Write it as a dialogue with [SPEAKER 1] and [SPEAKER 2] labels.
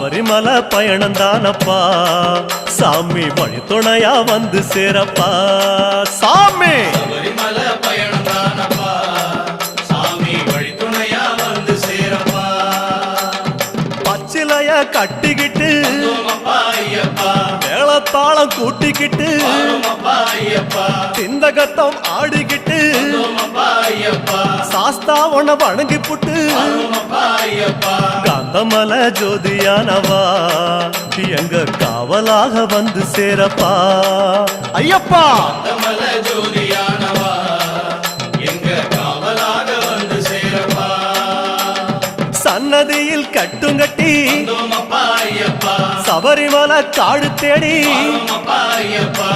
[SPEAKER 1] சபரிமலை பயணம் தானப்பா சாமி வழி துணையா வந்து சேரப்பா சாமி
[SPEAKER 2] சபரிமலை பயணம் தானப்பா சாமி வழி துணையா வந்து சேரப்பா
[SPEAKER 1] பச்சிலைய கட்டிக்கிட்டு
[SPEAKER 2] ஐயப்பா
[SPEAKER 1] மேளத்தாளம் கூட்டிக்கிட்டு
[SPEAKER 2] ஐயப்பா
[SPEAKER 1] சிந்தகத்தம் ஆடிக்கிட்டு
[SPEAKER 2] ஐயப்பா
[SPEAKER 1] சாஸ்தா உன வணங்கி புட்டு
[SPEAKER 2] ஐயப்பா
[SPEAKER 1] காந்தமல ஜோதியானவா எங்க காவலாக வந்து சேரப்பா ஐயப்பா
[SPEAKER 2] காந்தமல ஜோதியானவா எங்க காவலாக வந்து சேரப்பா
[SPEAKER 1] சன்னதியில் கட்டுங்கட்டி
[SPEAKER 2] ஐயப்பா
[SPEAKER 1] சபரிமலை காடு தேடி
[SPEAKER 2] ஐயப்பா